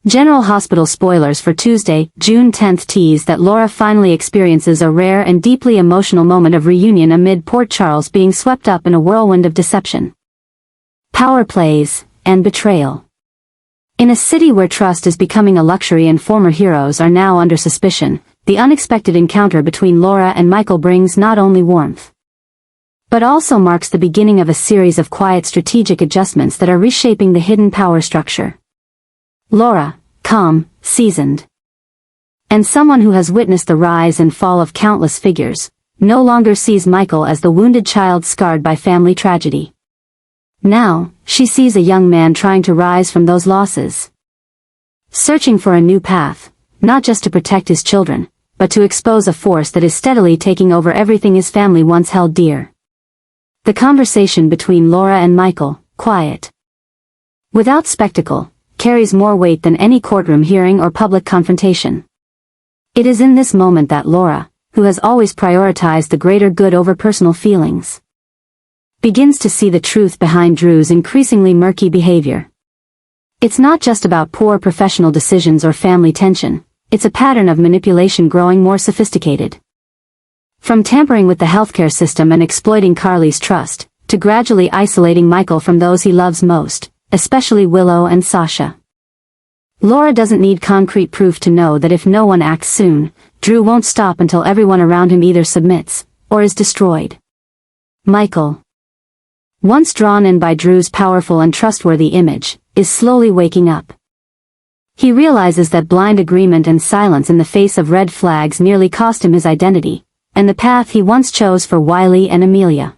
General Hospital spoilers for Tuesday, June 10 tease that Laura finally experiences a rare and deeply emotional moment of reunion amid Port Charles being swept up in a whirlwind of deception, power plays, and betrayal. In a city where trust is becoming a luxury and former heroes are now under suspicion, the unexpected encounter between Laura and Michael brings not only warmth, but also marks the beginning of a series of quiet strategic adjustments that are reshaping the hidden power structure. Laura, calm, seasoned, and someone who has witnessed the rise and fall of countless figures, no longer sees Michael as the wounded child scarred by family tragedy. Now, she sees a young man trying to rise from those losses, searching for a new path, not just to protect his children, but to expose a force that is steadily taking over everything his family once held dear. The conversation between Laura and Michael, quiet, without spectacle, carries more weight than any courtroom hearing or public confrontation. It is in this moment that Laura, who has always prioritized the greater good over personal feelings, begins to see the truth behind Drew's increasingly murky behavior. It's not just about poor professional decisions or family tension, it's a pattern of manipulation growing more sophisticated. From tampering with the healthcare system and exploiting Carly's trust, to gradually isolating Michael from those he loves most, especially Willow and Sasha. Laura doesn't need concrete proof to know that if no one acts soon, Drew won't stop until everyone around him either submits, or is destroyed. Michael, once drawn in by Drew's powerful and trustworthy image, is slowly waking up. He realizes that blind agreement and silence in the face of red flags nearly cost him his identity, and the path he once chose for Wiley and Amelia.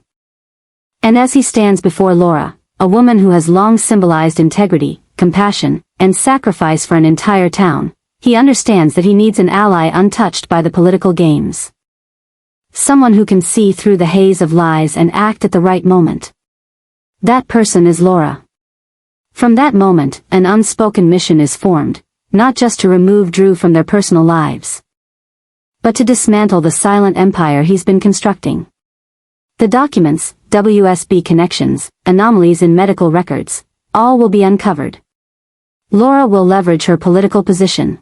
And as he stands before Laura, a woman who has long symbolized integrity, compassion, and sacrifice for an entire town, he understands that he needs an ally untouched by the political games. Someone who can see through the haze of lies and act at the right moment. That person is Laura. From that moment, an unspoken mission is formed, not just to remove Drew from their personal lives, but to dismantle the silent empire he's been constructing. The documents, WSB connections, anomalies in medical records, all will be uncovered. Laura will leverage her political position.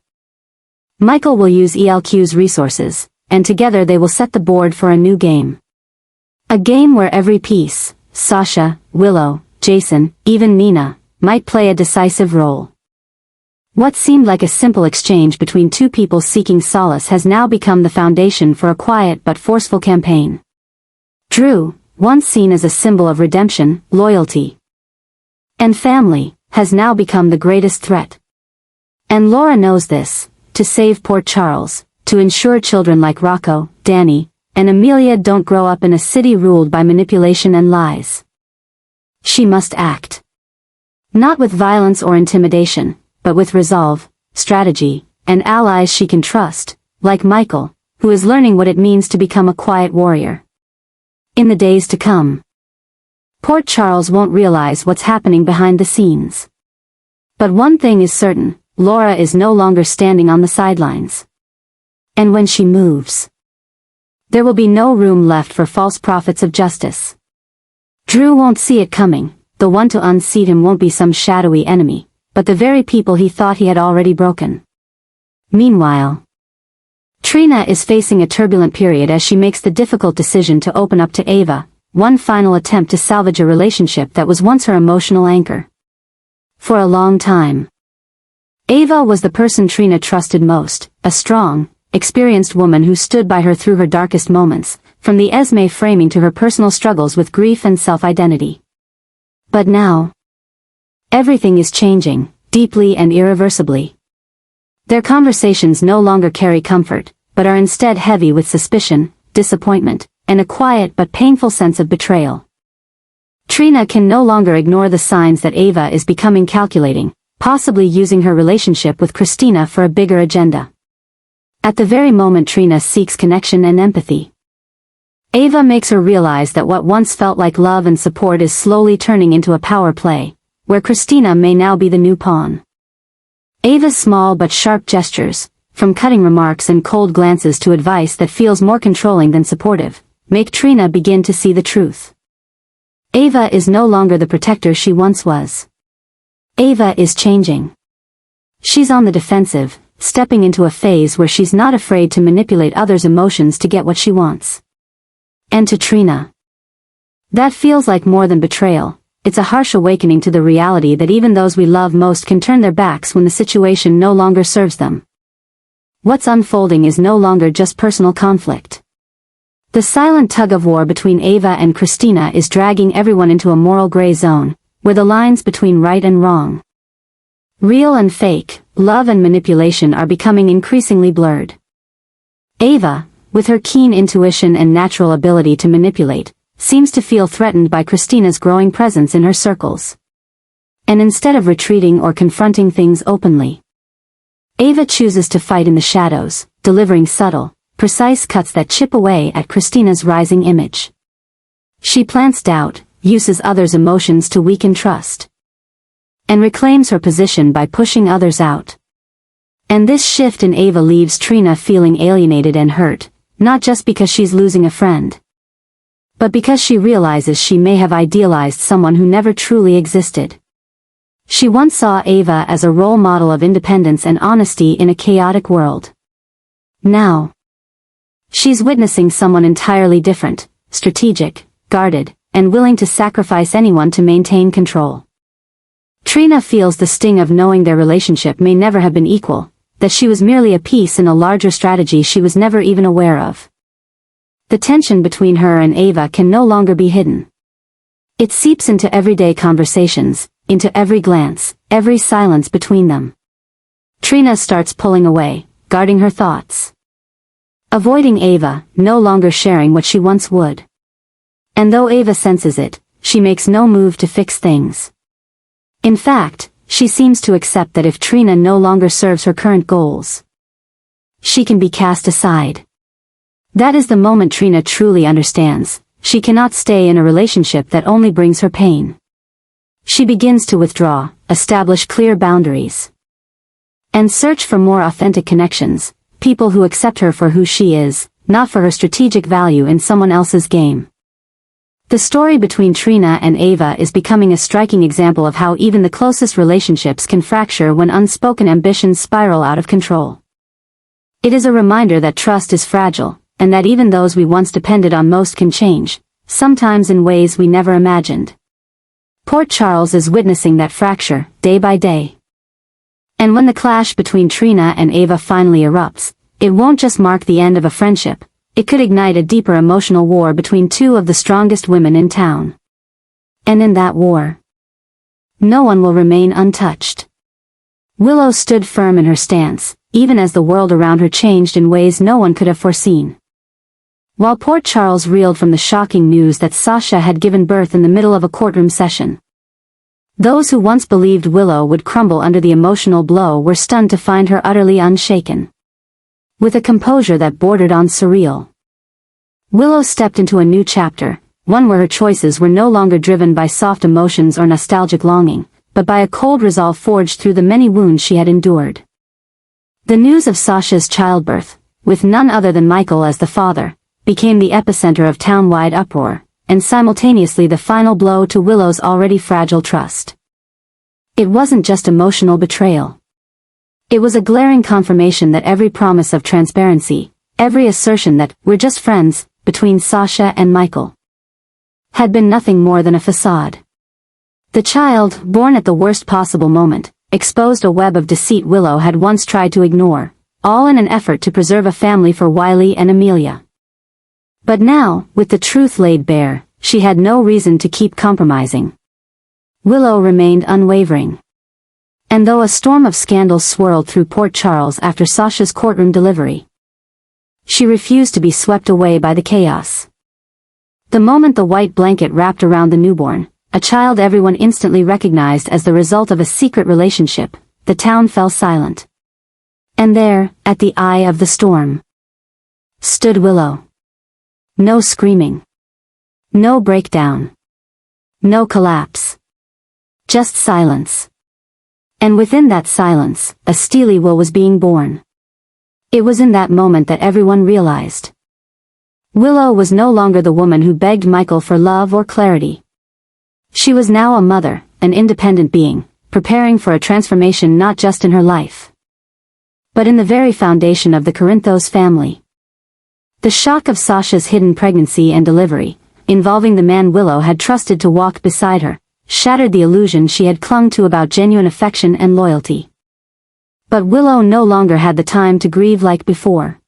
Michael will use ELQ's resources, and together they will set the board for a new game. A game where every piece, Sasha, Willow, Jason, even Nina, might play a decisive role. What seemed like a simple exchange between two people seeking solace has now become the foundation for a quiet but forceful campaign. Drew, once seen as a symbol of redemption, loyalty, and family, has now become the greatest threat. And Laura knows this. To save Port Charles, to ensure children like Rocco, Danny, and Amelia don't grow up in a city ruled by manipulation and lies, she must act. Not with violence or intimidation, but with resolve, strategy, and allies she can trust, like Michael, who is learning what it means to become a quiet warrior. In the days to come, Port Charles won't realize what's happening behind the scenes. But one thing is certain, Laura is no longer standing on the sidelines. And when she moves, there will be no room left for false prophets of justice. Drew won't see it coming. The one to unseat him won't be some shadowy enemy, but the very people he thought he had already broken. Meanwhile, Trina is facing a turbulent period as she makes the difficult decision to open up to Ava, one final attempt to salvage a relationship that was once her emotional anchor. For a long time, Ava was the person Trina trusted most, a strong, experienced woman who stood by her through her darkest moments, from the Esme framing to her personal struggles with grief and self-identity. But now, everything is changing, deeply and irreversibly. Their conversations no longer carry comfort, but are instead heavy with suspicion, disappointment, and a quiet but painful sense of betrayal. Trina can no longer ignore the signs that Ava is becoming calculating, possibly using her relationship with Christina for a bigger agenda. At the very moment Trina seeks connection and empathy, Ava makes her realize that what once felt like love and support is slowly turning into a power play, where Christina may now be the new pawn. Ava's small but sharp gestures, from cutting remarks and cold glances to advice that feels more controlling than supportive, make Trina begin to see the truth. Ava is no longer the protector she once was. Ava is changing. She's on the defensive, stepping into a phase where she's not afraid to manipulate others' emotions to get what she wants. And to Trina, that feels like more than betrayal. It's a harsh awakening to the reality that even those we love most can turn their backs when the situation no longer serves them. What's unfolding is no longer just personal conflict. The silent tug-of-war between Ava and Christina is dragging everyone into a moral gray zone, where the lines between right and wrong, real and fake, love and manipulation are becoming increasingly blurred. Ava, with her keen intuition and natural ability to manipulate, seems to feel threatened by Christina's growing presence in her circles. And instead of retreating or confronting things openly, Ava chooses to fight in the shadows, delivering subtle, precise cuts that chip away at Christina's rising image. She plants doubt, uses others' emotions to weaken trust, and reclaims her position by pushing others out. And this shift in Ava leaves Trina feeling alienated and hurt, not just because she's losing a friend, but because she realizes she may have idealized someone who never truly existed. She once saw Ava as a role model of independence and honesty in a chaotic world. Now, she's witnessing someone entirely different, strategic, guarded, and willing to sacrifice anyone to maintain control. Trina feels the sting of knowing their relationship may never have been equal, that she was merely a piece in a larger strategy she was never even aware of. The tension between her and Ava can no longer be hidden. It seeps into everyday conversations, into every glance, every silence between them. Trina starts pulling away, guarding her thoughts, avoiding Ava, no longer sharing what she once would. And though Ava senses it, she makes no move to fix things. In fact, she seems to accept that if Trina no longer serves her current goals, she can be cast aside. That is the moment Trina truly understands. She cannot stay in a relationship that only brings her pain. She begins to withdraw, establish clear boundaries, and search for more authentic connections, people who accept her for who she is, not for her strategic value in someone else's game. The story between Trina and Ava is becoming a striking example of how even the closest relationships can fracture when unspoken ambitions spiral out of control. It is a reminder that trust is fragile, and that even those we once depended on most can change, sometimes in ways we never imagined. Port Charles is witnessing that fracture, day by day. And when the clash between Trina and Ava finally erupts, it won't just mark the end of a friendship, it could ignite a deeper emotional war between two of the strongest women in town. And in that war, no one will remain untouched. Willow stood firm in her stance, even as the world around her changed in ways no one could have foreseen. While Port Charles reeled from the shocking news that Sasha had given birth in the middle of a courtroom session, those who once believed Willow would crumble under the emotional blow were stunned to find her utterly unshaken. With a composure that bordered on surreal, Willow stepped into a new chapter, one where her choices were no longer driven by soft emotions or nostalgic longing, but by a cold resolve forged through the many wounds she had endured. The news of Sasha's childbirth, with none other than Michael as the father, became the epicenter of town-wide uproar, and simultaneously the final blow to Willow's already fragile trust. It wasn't just emotional betrayal. It was a glaring confirmation that every promise of transparency, every assertion that "we're just friends" between Sasha and Michael, had been nothing more than a facade. The child, born at the worst possible moment, exposed a web of deceit Willow had once tried to ignore, all in an effort to preserve a family for Wiley and Amelia. But now, with the truth laid bare, she had no reason to keep compromising. Willow remained unwavering. And though a storm of scandals swirled through Port Charles after Sasha's courtroom delivery, she refused to be swept away by the chaos. The moment the white blanket wrapped around the newborn, a child everyone instantly recognized as the result of a secret relationship, the town fell silent. And there, at the eye of the storm, stood Willow. No screaming. No breakdown. No collapse. Just silence. And within that silence, a steely will was being born. It was in that moment that everyone realized. Willow was no longer the woman who begged Michael for love or clarity. She was now a mother, an independent being, preparing for a transformation not just in her life, but in the very foundation of the Corinthos family. The shock of Sasha's hidden pregnancy and delivery, involving the man Willow had trusted to walk beside her, shattered the illusion she had clung to about genuine affection and loyalty. But Willow no longer had the time to grieve like before.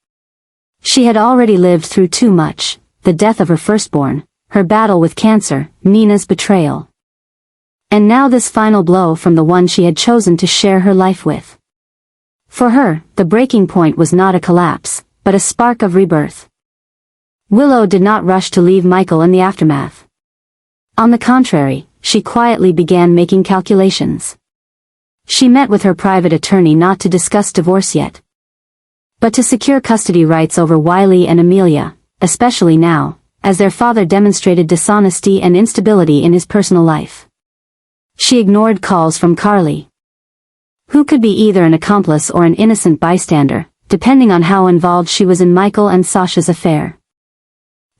She had already lived through too much: the death of her firstborn, her battle with cancer, Nina's betrayal. And now this final blow from the one she had chosen to share her life with. For her, the breaking point was not a collapse, but a spark of rebirth. Willow did not rush to leave Michael in the aftermath. On the contrary, she quietly began making calculations. She met with her private attorney not to discuss divorce yet, but to secure custody rights over Wiley and Amelia, especially now, as their father demonstrated dishonesty and instability in his personal life. She ignored calls from Carly, who could be either an accomplice or an innocent bystander, depending on how involved she was in Michael and Sasha's affair.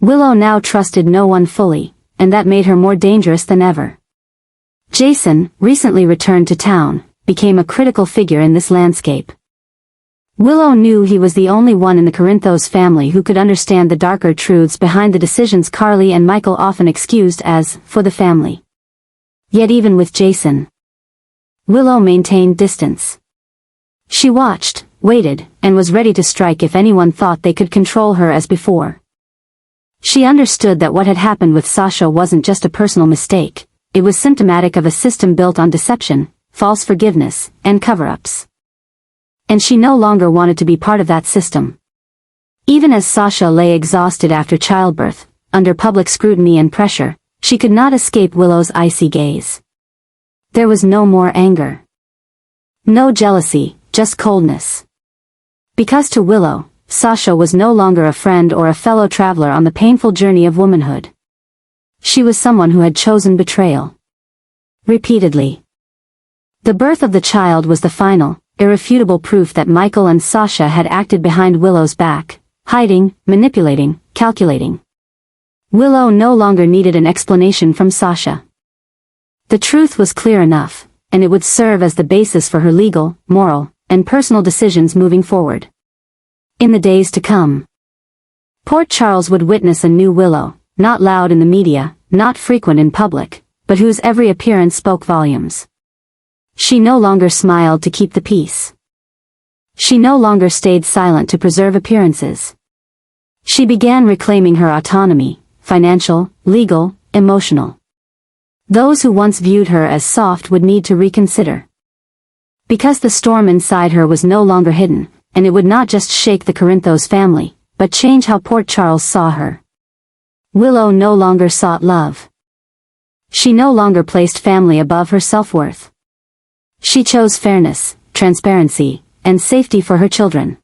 Willow now trusted no one fully, and that made her more dangerous than ever. Jason, recently returned to town, became a critical figure in this landscape. Willow knew he was the only one in the Corinthos family who could understand the darker truths behind the decisions Carly and Michael often excused as, for the family. Yet even with Jason, Willow maintained distance. She watched, waited, and was ready to strike if anyone thought they could control her as before. She understood that what had happened with Sasha wasn't just a personal mistake, it was symptomatic of a system built on deception, false forgiveness, and cover-ups. And she no longer wanted to be part of that system. Even as Sasha lay exhausted after childbirth, under public scrutiny and pressure, she could not escape Willow's icy gaze. There was no more anger. No jealousy, just coldness. Because to Willow, Sasha was no longer a friend or a fellow traveler on the painful journey of womanhood. She was someone who had chosen betrayal. Repeatedly. The birth of the child was the final, irrefutable proof that Michael and Sasha had acted behind Willow's back, hiding, manipulating, calculating. Willow no longer needed an explanation from Sasha. The truth was clear enough, and it would serve as the basis for her legal, moral, and personal decisions moving forward. In the days to come, Port Charles would witness a new Willow, not loud in the media, not frequent in public, but whose every appearance spoke volumes. She no longer smiled to keep the peace. She no longer stayed silent to preserve appearances. She began reclaiming her autonomy, financial, legal, emotional. Those who once viewed her as soft would need to reconsider. Because the storm inside her was no longer hidden, and it would not just shake the Corinthos family, but change how Port Charles saw her. Willow no longer sought love. She no longer placed family above her self-worth. She chose fairness, transparency, and safety for her children.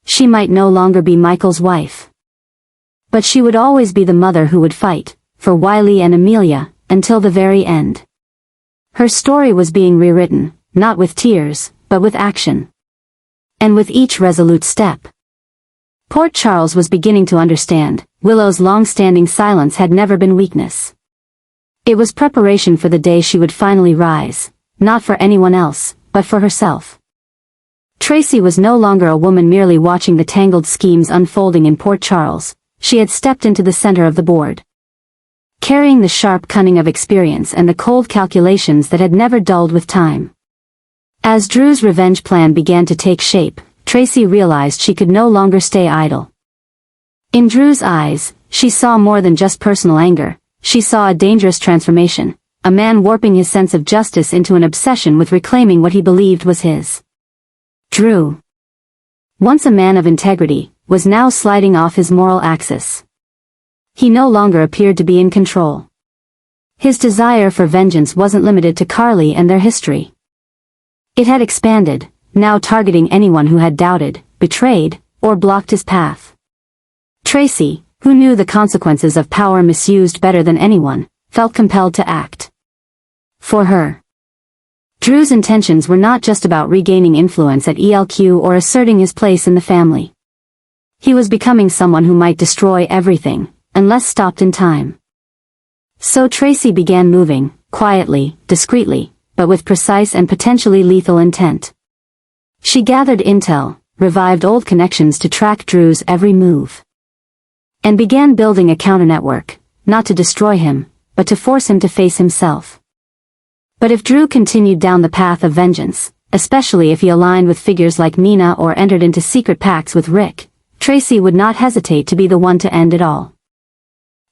She might no longer be Michael's wife, but she would always be the mother who would fight for Wiley and Amelia until the very end. Her story was being rewritten, not with tears, but with action. And with each resolute step, Port Charles was beginning to understand, Willow's long-standing silence had never been weakness. It was preparation for the day she would finally rise, not for anyone else, but for herself. Tracy was no longer a woman merely watching the tangled schemes unfolding in Port Charles. She had stepped into the center of the board, carrying the sharp cunning of experience and the cold calculations that had never dulled with time. As Drew's revenge plan began to take shape, Tracy realized she could no longer stay idle. In Drew's eyes, she saw more than just personal anger. She saw a dangerous transformation, a man warping his sense of justice into an obsession with reclaiming what he believed was his. Drew, once a man of integrity, was now sliding off his moral axis. He no longer appeared to be in control. His desire for vengeance wasn't limited to Carly and their history. It had expanded, now targeting anyone who had doubted, betrayed, or blocked his path. Tracy, who knew the consequences of power misused better than anyone, felt compelled to act. For her, Drew's intentions were not just about regaining influence at ELQ or asserting his place in the family. He was becoming someone who might destroy everything, unless stopped in time. So Tracy began moving, quietly, discreetly, but with precise and potentially lethal intent. She gathered intel, revived old connections to track Drew's every move, and began building a counter-network, not to destroy him, but to force him to face himself. But if Drew continued down the path of vengeance, especially if he aligned with figures like Nina or entered into secret pacts with Rick, Tracy would not hesitate to be the one to end it all.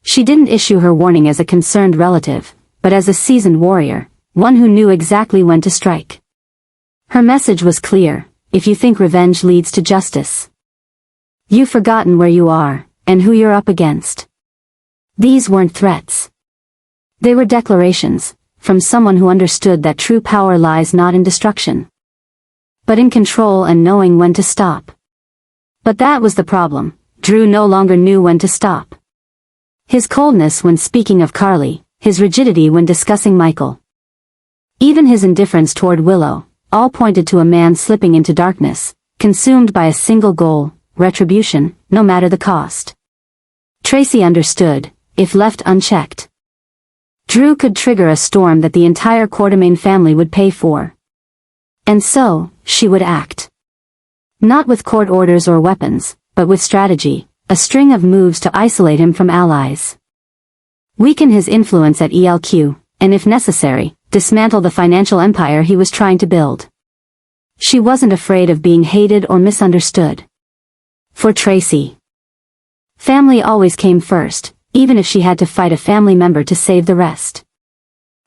She didn't issue her warning as a concerned relative, but as a seasoned warrior, one who knew exactly when to strike. Her message was clear: if you think revenge leads to justice, you've forgotten where you are, and who you're up against. These weren't threats. They were declarations, from someone who understood that true power lies not in destruction, but in control and knowing when to stop. But that was the problem: Drew no longer knew when to stop. His coldness when speaking of Carly, his rigidity when discussing Michael, even his indifference toward Willow, all pointed to a man slipping into darkness, consumed by a single goal: retribution, no matter the cost. Tracy understood: if left unchecked, Drew could trigger a storm that the entire Quartermain family would pay for. And so, she would act. Not with court orders or weapons, but with strategy, a string of moves to isolate him from allies, weaken his influence at ELQ, and if necessary, dismantle the financial empire he was trying to build. She wasn't afraid of being hated or misunderstood. For Tracy, family always came first, even if she had to fight a family member to save the rest.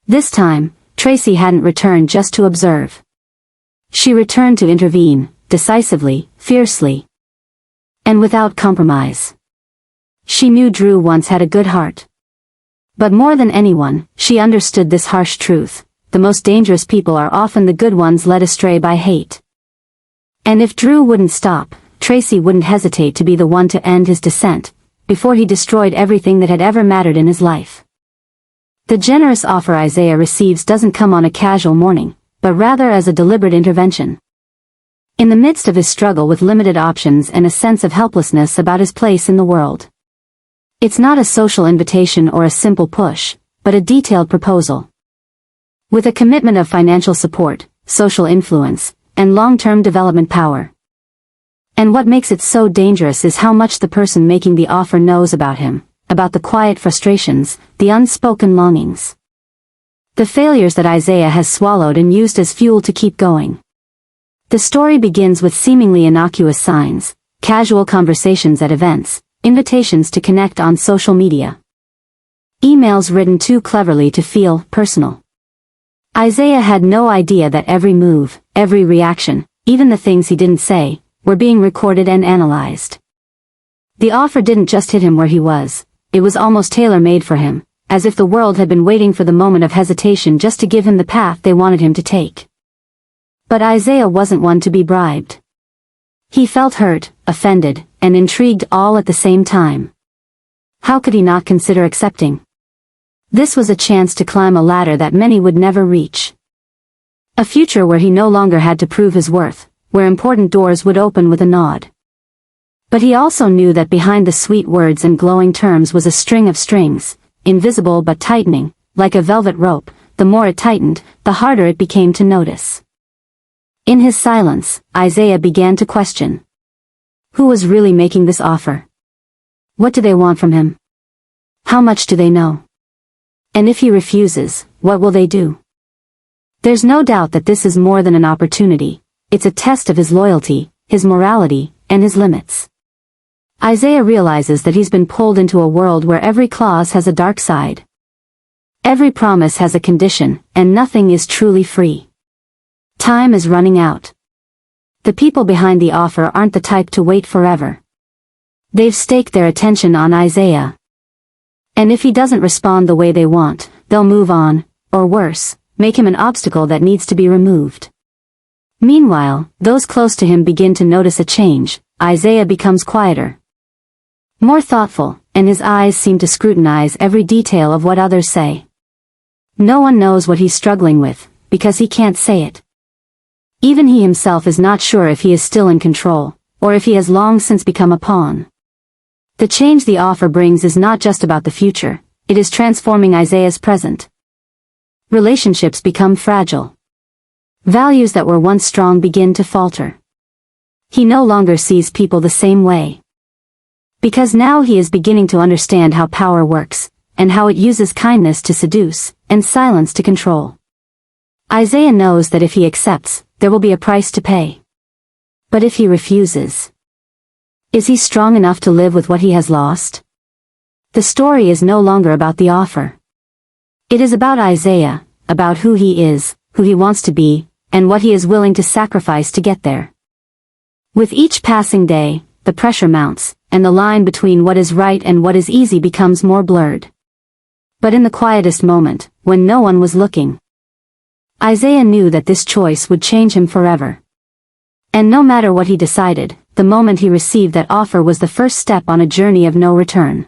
This time, Tracy hadn't returned just to observe. She returned to intervene, decisively, fiercely, and without compromise. She knew Drew once had a good heart. But more than anyone, she understood this harsh truth: the most dangerous people are often the good ones led astray by hate. And if Drew wouldn't stop, Tracy wouldn't hesitate to be the one to end his descent, before he destroyed everything that had ever mattered in his life. The generous offer Isaiah receives doesn't come on a casual morning, but rather as a deliberate intervention. In the midst of his struggle with limited options and a sense of helplessness about his place in the world. It's not a social invitation or a simple push, but a detailed proposal. With a commitment of financial support, social influence, and long-term development power. And what makes it so dangerous is how much the person making the offer knows about him, about the quiet frustrations, the unspoken longings, the failures that Isaiah has swallowed and used as fuel to keep going. The story begins with seemingly innocuous signs: casual conversations at events, invitations to connect on social media, emails written too cleverly to feel personal. Isaiah had no idea that every move, every reaction, even the things he didn't say, were being recorded and analyzed. The offer didn't just hit him where he was, it was almost tailor-made for him, as if the world had been waiting for the moment of hesitation just to give him the path they wanted him to take. But Isaiah wasn't one to be bribed. He felt hurt, offended, and intrigued all at the same time. How could he not consider accepting? This was a chance to climb a ladder that many would never reach. A future where he no longer had to prove his worth, where important doors would open with a nod. But he also knew that behind the sweet words and glowing terms was a string of strings, invisible but tightening, like a velvet rope. The more it tightened, the harder it became to notice. In his silence, Isaiah began to question. Who was really making this offer? What do they want from him? How much do they know? And if he refuses, what will they do? There's no doubt that this is more than an opportunity. It's a test of his loyalty, his morality, and his limits. Isaiah realizes that he's been pulled into a world where every clause has a dark side. Every promise has a condition, and nothing is truly free. Time is running out. The people behind the offer aren't the type to wait forever. They've staked their attention on Isaiah. And if he doesn't respond the way they want, they'll move on, or worse, make him an obstacle that needs to be removed. Meanwhile, those close to him begin to notice a change. Isaiah becomes quieter, more thoughtful, and his eyes seem to scrutinize every detail of what others say. No one knows what he's struggling with, because he can't say it. Even he himself is not sure if he is still in control, or if he has long since become a pawn. The change the offer brings is not just about the future, it is transforming Isaiah's present. Relationships become fragile. Values that were once strong begin to falter. He no longer sees people the same way. Because now he is beginning to understand how power works, and how it uses kindness to seduce, and silence to control. Isaiah knows that if he accepts, there will be a price to pay. But if he refuses, is he strong enough to live with what he has lost? The story is no longer about the offer. It is about Isaiah, about who he is, who he wants to be, and what he is willing to sacrifice to get there. With each passing day, the pressure mounts, and the line between what is right and what is easy becomes more blurred. But in the quietest moment, when no one was looking, Isaiah knew that this choice would change him forever. And no matter what he decided, the moment he received that offer was the first step on a journey of no return.